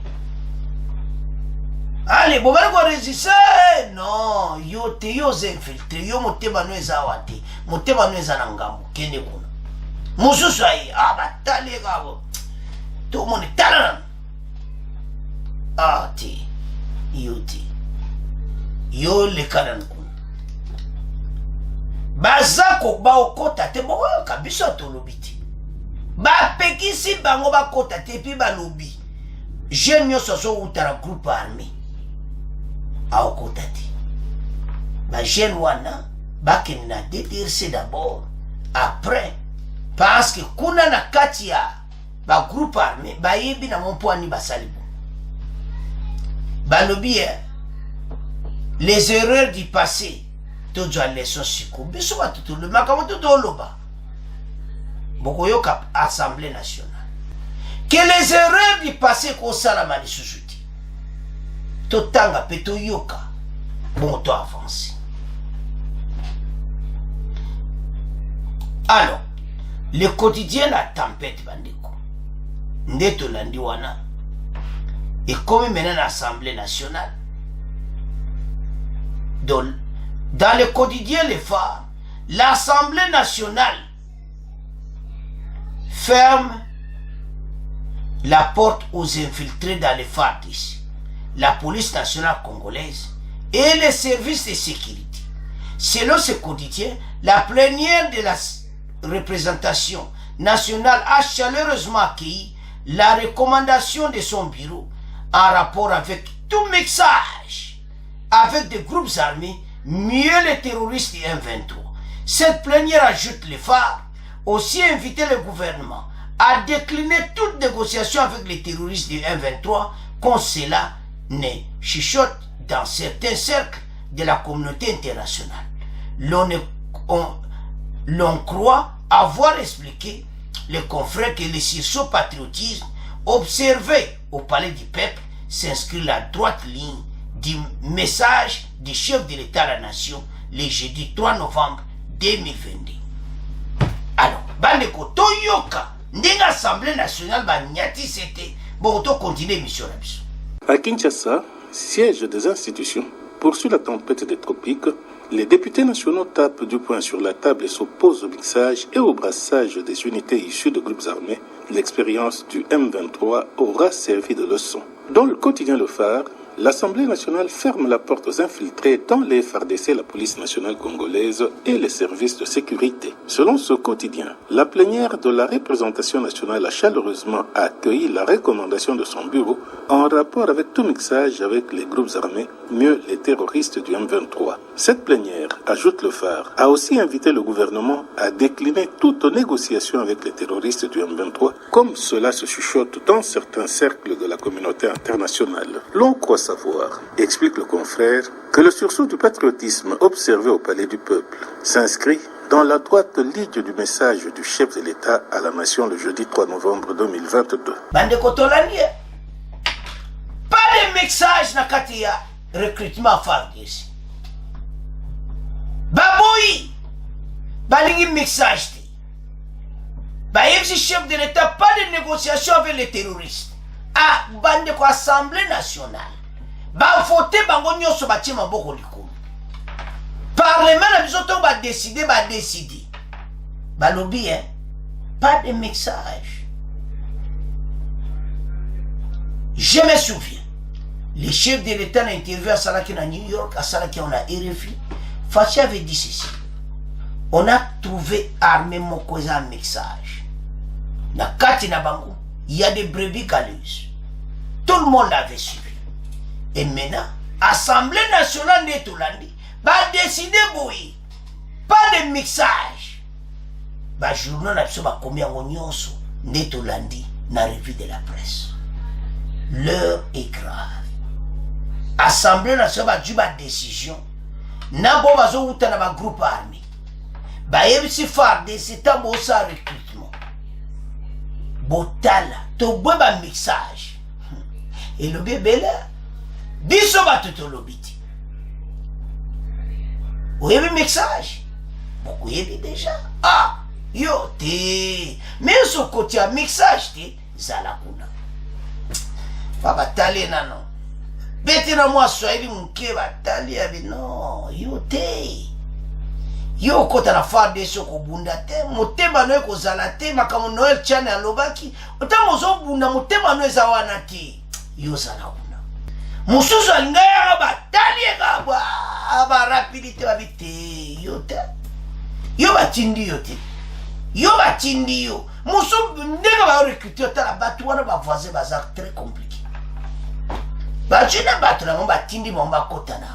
Allez, bobali ko résister. Non, yo te yo infiltré. Yo motema no ezawati. Motema no ezana ngambo kende kuna. Mususu ayi batali gabo. Tout le monde est talent. Yuti yo le kanan kun bazako ba okota te bo kabisa to lobiti ba pekisi bango ba kota te pi ba lobi jeune yo soso utara groupe armé a okota te ba jeune wana ba kenina DDRC d'abord après parce que kuna na kati ya ba groupe armé ba yebi na monpoani basalibo balobi les erreurs du passé to doit leçon siko biso ba tout le makamoto to loba bokoyoka Assemblée nationale que les erreurs du passé ko sala mali sujuti to tanga peto yoka bon to avancer. Alors le quotidien la tempête bandeko ndeto landi wana. Et comme maintenant l'Assemblée nationale, dans le quotidien Les Phares, l'Assemblée nationale ferme la porte aux infiltrés dans les phares d'ici, la police nationale congolaise et les services de sécurité. Selon ce quotidien, la plénière de la représentation nationale a chaleureusement accueilli la recommandation de son bureau en rapport avec tout mixage avec des groupes armés, mieux les terroristes du M23. Cette plénière ajoute les phares, aussi invité le gouvernement à décliner toute négociation avec les terroristes du M23 quand cela ne chuchote dans certains cercles de la communauté internationale. L'on croit avoir expliqué les confrères que le sursaut patriotisme observé au palais du peuple s'inscrit la droite ligne du message du chef de l'État à la nation le jeudi 3 novembre 2022. Alors, bandeko toyoka ndenga Assemblée nationale banyati c'était bon to continuer mission la biso. À Kinshasa, siège des institutions, poursuit la tempête des tropiques. Les députés nationaux tapent du poing sur la table et s'opposent au mixage et au brassage des unités issues de groupes armés. L'expérience du M23 aura servi de leçon. Dans le quotidien Le Phare, l'Assemblée nationale ferme la porte aux infiltrés dans les FARDC, la police nationale congolaise et les services de sécurité. Selon ce quotidien, la plénière de la représentation nationale a chaleureusement accueilli la recommandation de son bureau en rapport avec tout mixage avec les groupes armés, mieux les terroristes du M23. Cette plénière, ajoute Le Phare, a aussi invité le gouvernement à décliner toute négociation avec les terroristes du M23, comme cela se chuchote dans certains cercles de la communauté internationale. L'on croit savoir, explique le confrère, que le sursaut du patriotisme observé au Palais du Peuple s'inscrit dans la droite ligne du message du chef de l'État à la nation le jeudi 3 novembre 2022. Bande Kotolani, pas de mixage na kati ya recrutement FARDC. Baboui, balingi mixage te. Baïbsi chef de l'État, pas de négociation avec les terroristes. Ah, bande ko Assemblée nationale. Ba voter bango nyoso ba tima boko likolo. Parlement na bisoto ba décider. Ba lobby hein. Pas de mixage. Je me souviens. Les chefs de l'État ont interviewé à Salaki à New York, à Salaki on a RFI. Fachi avait dit ceci. On a trouvé armé Mokoza un mixage. Na kati na bango, il y a des brebis galeuses. Tout le monde l'avait suivi. Et maintenant, Assemblée nationale de Tolandi va décider boui. Pas de mixage. Bah journal n'a pas combien on nyonso de Tolandi na revue de la presse. L'heure est grave. Assemblée nationale va dire ma décision. Na bo bazo uta na ba groupe armé. Ba yebisi farde c'est un beau ça recrutement. Botala to ba mixage. Et le bébé là biso batuto lobiti. Oyebi mixage. Beaucoup yebi déjà. Ah, yo te. Mais ce côté à mixage te zala kuna. Papa tali nano. Beti na moi swahili mke batali abi non, yo te. Yo kota na farde soko bunda te, motema no ko zala te makamu Noel chane alobaki. Otamo zo bunda motema no zawana te. Yo zala kuna. Mususu alingaya batali ekabwa aba rapidité babite yo te. Yo batindi yo te. Yo batindi yo. Musu ndega ba recruter ta batu wana ba voisin baza très compliqué. Ba jina batu na mba tindi mba kota na.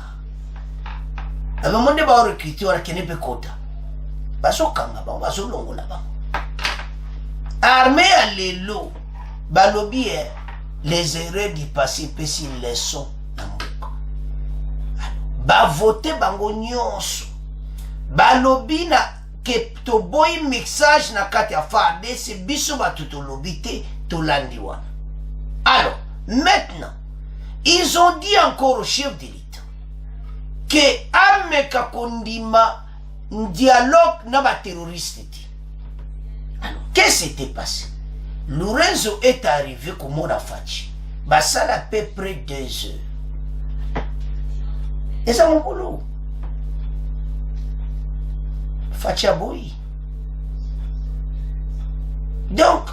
Aba monde ba recruter wana kenepe kota. Baso kanga ba baso longo na ba. Armée à l'élo. Ba lobby les erreurs du passé pesi leçon na mboka. Ba voter bango nyonso. Ba lobby na ke to boy mixage na kati ya FARDC biso batu to lobby te to landi wana. Alors, maintenant, ils ont dit encore au chef de l'État que ameka kondima dialogue na ba terroriste. Alors, qu'est-ce qui s'était passé? Lorenzo est arrivé comme on a fait. Bah ça à peu près 2 heures. Et ça mon boulot. Fatia boy. Donc,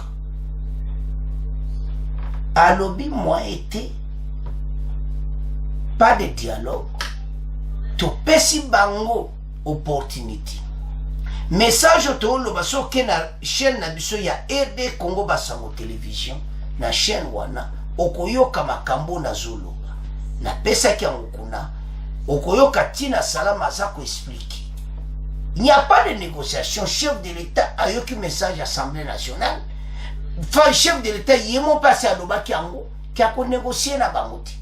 à lobby moi été pas de dialogue. To pesi bango opportunity. Message to lo baso ke na chaîne na biso ya RD Congo Basango télévision na chaîne wana okoyoka makambo na zoloba na pesa ki ngukuna okoyoka tina salama za ko expliquer. Il n'y a pas de négociation. Chef de l'État a eu un message à l'Assemblée nationale. Enfin, chef de l'État il est passé à l'Obaki Ango qui a négocié na bangoti.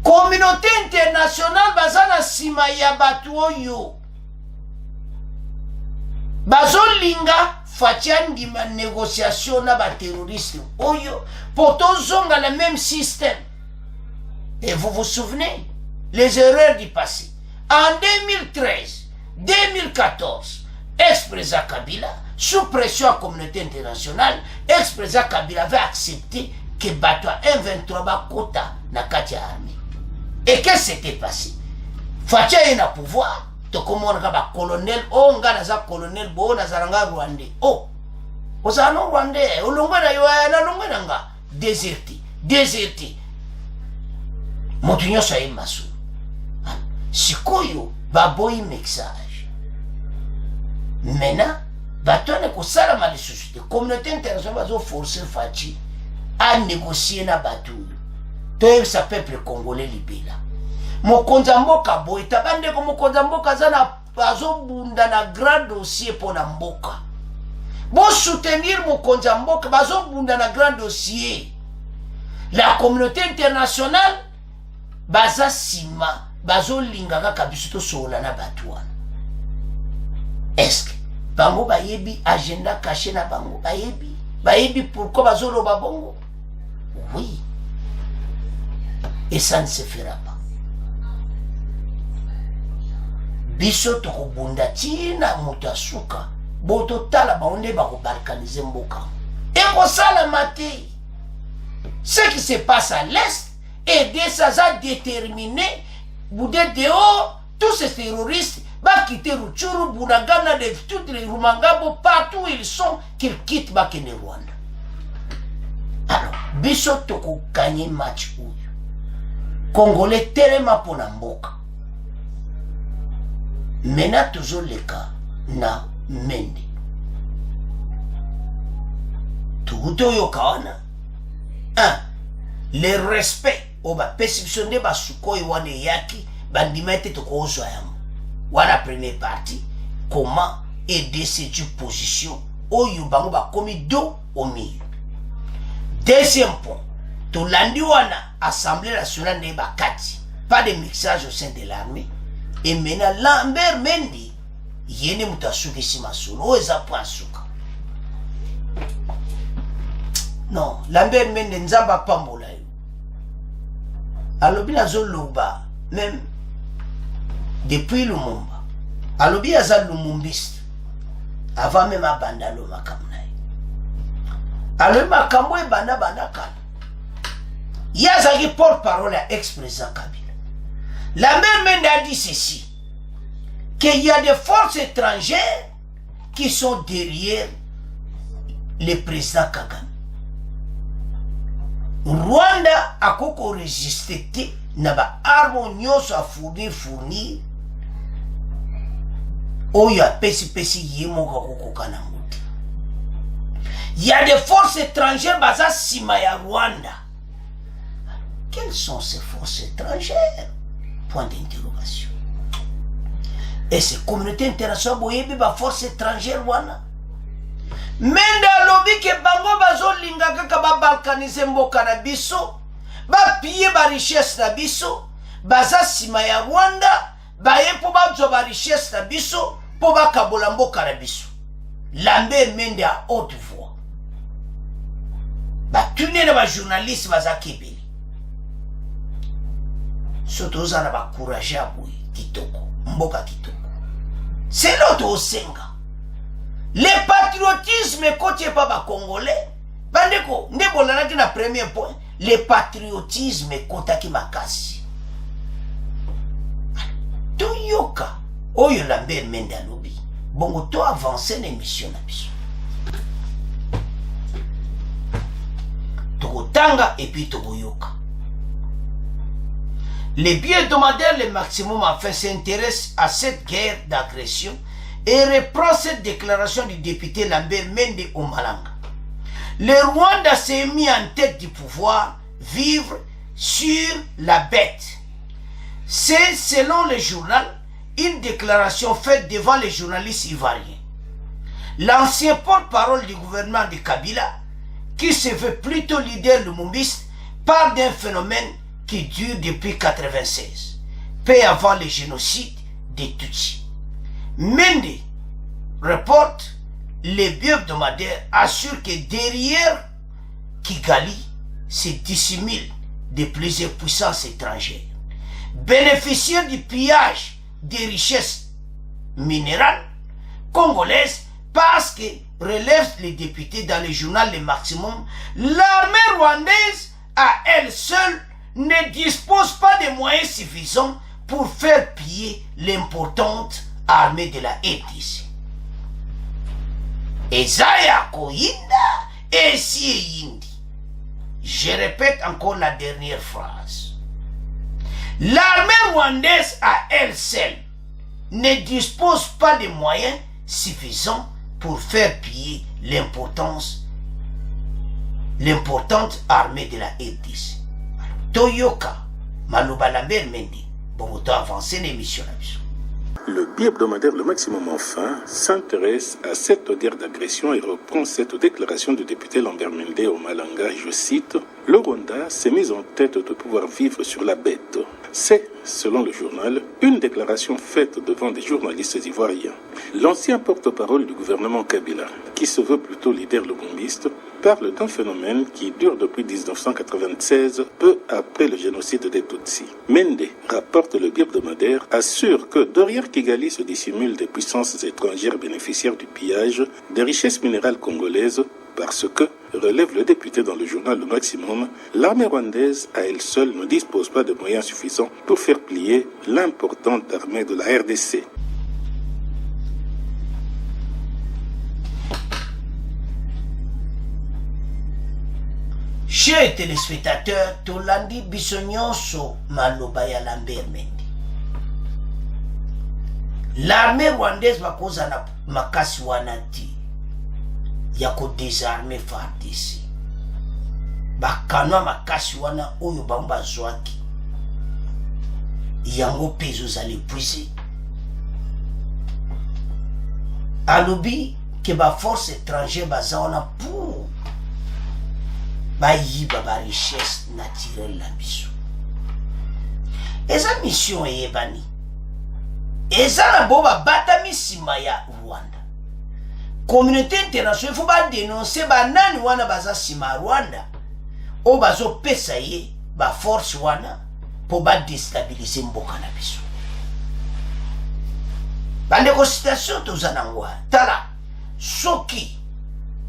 Communauté internationale bazana sima ya batuo yo. Bazolinga fatiandi ma négociation na ba terroriste oyo poto zonga le même système. Et vous vous souvenez les erreurs du passé. En 2013, 2014, ex-président Kabila, sous pression à la communauté internationale, ex-président Kabila avait accepté que bateau M23 va quota na kati armée. Et qu'est-ce qui s'était passé? Fatia est na pouvoir, tu comprends que colonel, oh, nga colonel, bo na zaranga rwandais. Oh, osano rwandais, olongwe na yo na longwe na nga, déserté. Motunyo sa masu. Sikoyo baboyi message. Maintenant, batone ko sala mali société, communauté internationale va forcer Fachi à négocier na batu. Toi ça peuple congolais libéré. Mokonza mboka boy tabande ko mokonza mboka zana bazo bunda na grand dossier pour na mboka. Bon soutenir mokonza mboka bazo bunda na grand dossier. La communauté internationale baza sima bazo lingaka kabisuto sola na batuana. Est-ce que bango bayebi agenda caché na bango bayebi pourquoi bazo loba bongo? Oui. Et ça ne se fera pas. Biso toko bunda tina mutasuka boto tala baonde bako balkaniser mboka. Et ko sala mate. Ce qui se passe à l'est et ça a déterminé boudé dehors tous ces terroristes va quitter Rutshuru, Bunagana, toutes les Rumangabo, partout où ils sont, qu'ils quittent Bakene Rwanda. Alors, biso toko gagner match où Congolais telema pona mboka. Maintenant toujours le cas na Mende. Tuguto yokawana. Le respect oba perception de basukoi wane yaki bandimete toko ozo yamu. Wana première partie, comment aider cette position au yubango ba komi do au milieu. Deuxième point, to landi wana Assemblée nationale ne ba kati, pas de mixage au sein de l'armée. Et maintenant Lambert Mende yene mutasuki simasolo oza point suka. Non, Lambert Mende nzamba pambola yo. Alobi nazo loba même depuis Lumumba. Alobi aza lumumbiste avant même abanda lo makambo na ye. Alobi makambo e banda kala. Yazaki porte-parole à ex-président Kabila. La même a dit ceci, qu'il y a des forces étrangères qui sont derrière le président Kagame. Rwanda a koko résisté naba harmonieux à fournir oya pesi yemo koko kanangote. Il y a des forces étrangères baza sima ya Rwanda. Quelles sont ces forces étrangères? Point d'interrogation. Et ces communautés internationales boyebi ba force étrangère wana. Menda lobi ke bango bazo linga kaka ba balkaniser mboka na biso, ba piller ba richesse na biso, baza sima ya Rwanda, ba yepo ba zo ba richesse na biso, po ba kabola mboka na biso. Lambert Mende à haute voix. Ba tune na ba journaliste baza kebeli. Soto za na ba courage aboui kitoko, mboka kitoko. C'est l'autre au senga. Le patriotisme côté pas ba congolais. Bandeko, ndebola na premier point, le patriotisme côté ki makasi. To yoka, oyo Lambert Mende alobi. Bongo to avancer l'émission na biso. Toko tanga et puis toko yoka. Les bi-hebdomadaires, le maximum enfin s'intéressent à cette guerre d'agression et reprend cette déclaration du député Lambert Mende au Malanga. Le Rwanda s'est mis en tête du pouvoir, vivre sur la bête. C'est, selon le journal, une déclaration faite devant les journalistes ivoiriens. L'ancien porte-parole du gouvernement de Kabila, qui se veut plutôt leader lumumbiste, parle d'un phénomène qui dure depuis 1996, peu avant le génocide des Tutsis. Mende reporte, les bi-hebdomadaires assurent que derrière Kigali se dissimulent de plusieurs puissances étrangères, bénéficiant du pillage des richesses minérales congolaises parce que, relèvent les députés dans le journal Le Maximum, l'armée rwandaise à elle seule ne dispose pas de moyens suffisants pour faire piller l'importante armée de la RDC. Ezaya Kohinda et si Yindi. Je répète encore la dernière phrase. L'armée rwandaise à elle seule ne dispose pas de moyens suffisants pour faire piller l'importante armée de la RDC. Toyoka, Maloba Lambert Mendy, bon autant avancer l'émission. Le bi-hebdomadaire Le Maximum enfin s'intéresse à cette guerre d'agression et reprend cette déclaration du député Lambert Mende au Malanga, je cite, « Le Rwanda s'est mis en tête de pouvoir vivre sur la bête. » C'est, selon le journal, une déclaration faite devant des journalistes ivoiriens. L'ancien porte-parole du gouvernement Kabila, qui se veut plutôt leader lubumbiste, parle d'un phénomène qui dure depuis 1996, peu après le génocide des Tutsis. Mende, rapporte le bi-hebdomadaire, assure que derrière Kigali se dissimulent des puissances étrangères bénéficiaires du pillage des richesses minérales congolaises parce que, relève le député dans le journal Le Maximum, l'armée rwandaise à elle seule ne dispose pas de moyens suffisants pour faire plier l'importante armée de la RDC. Chers téléspectateurs, Tolandi Bissonyoso Malobaya Lambert Mendy. L'armée rwandaise va cause na makasi wanati ya ko désarmer FARDC. Bakanwa makasi wana oyo bamba zwaki. Yango pezo za l'épuiser. Alobi que ba force étrangère bazaona pour bayiba ba richesse naturelle la biso. Eza mission eyebani. Eza na boba batami sima ya Rwanda. Communauté internationale faut ba dénoncer ba nani wana baza sima Rwanda. O bazo pesa ye ba force wana pour ba déstabiliser mboka na biso. Bande constitution tozanangwa tala soki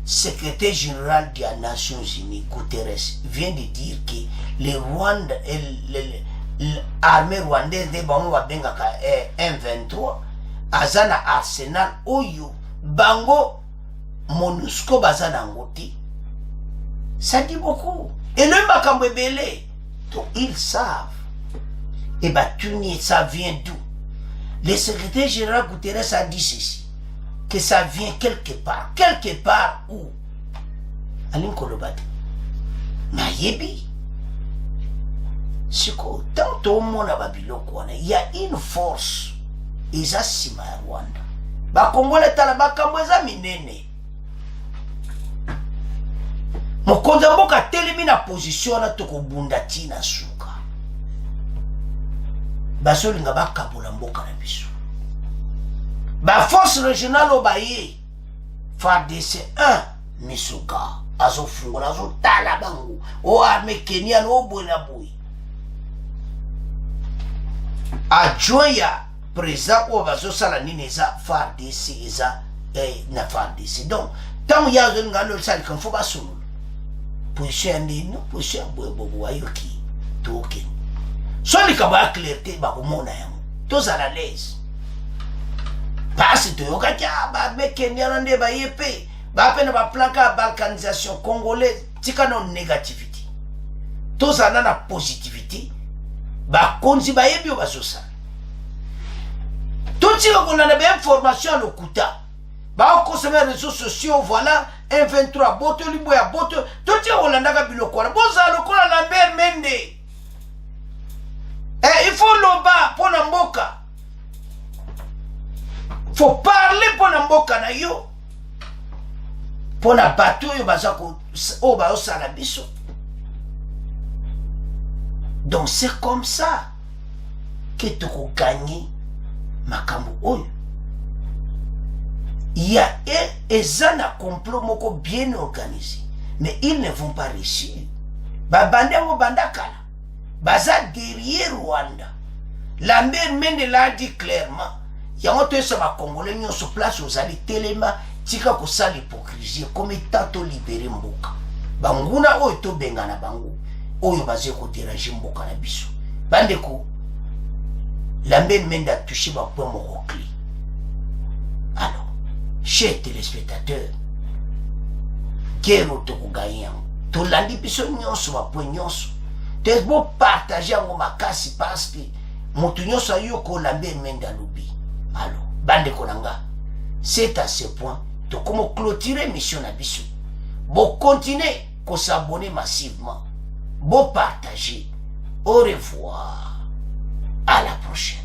secrétaire général des Nations Unies, Guterres, vient de dire que les Rwanda, l'armée rwandaise de M23, azana arsenal oyo, bango, MONUSCO bazana ngoti. Ça dit beaucoup. Et le makambo belé. Donc ils savent. Et bah ça vient d'où? Le secrétaire général Guterres a dit ceci. Que ça vient quelque part où Aline Kolobate Nayebi Siko, tant au monde à Babiloko, il y a une force Eza Sima Rwanda Ba Congolais Talaba Kamweza Minene Mokonza mboka telemi na position na toko bundati na suka Basolinga bakabola mboka na biso Ba force régionale au Baye, FARDC 1, Misuka, Azo Fungola, Azo Talabangu, O armée Kenyan, O Bouenabouy. Adjoint ya président ou Bazo Salanine, Eza FARDC, Eza na FARDC. Donc, tant qu'il y a un gars de salle, il faut pas se position nous, position Bobo Ayoki, Token. Soit les cabas clarté, Bakumona, tous à la l'aise. Parce que ba Kenya nde ba yepe ba pena ba planka balkanisation congolaise tika non négativité tous en na positivité ba konzi ba yebi ba sosa tout si on a des informations au kuta ba consommer réseaux sociaux voilà M23 boto liboya boto tout si on a ndaka biloko la boza lokola Lambert Mende il faut loba pona mboka. Faut parler pour n'amboka na yo. Pour na bateau yo bazako o ba osala biso. Donc c'est comme ça que tu peux gagner makambo oyo. Il y a un complot moko bien organisé, mais ils ne vont pas réussir. Babande mo bandakala. Baza derrière Rwanda. Lambert Mende l'a dit clairement. yango toyesa bakongole nyonso place ozali telema tika kosala hypocrisie comme tato libere mboka banguna oyo tobengana bango oyo bazali koderange mboka na biso bandeko Lambert Mende a touché ma point mon clé. Alors, chers téléspectateurs, quel autre gagnant? Tu l'as dit, puis ce ma point nyonso. Tu es beau partager en ma casse parce que mon nyonso a eu ko Lambert Mende a lobby. Alors, bande konanga, c'est à ce point de comment clôturer mission na biso. Bon continuer qu'on s'abonner massivement. Bon partager. Au revoir. À la prochaine.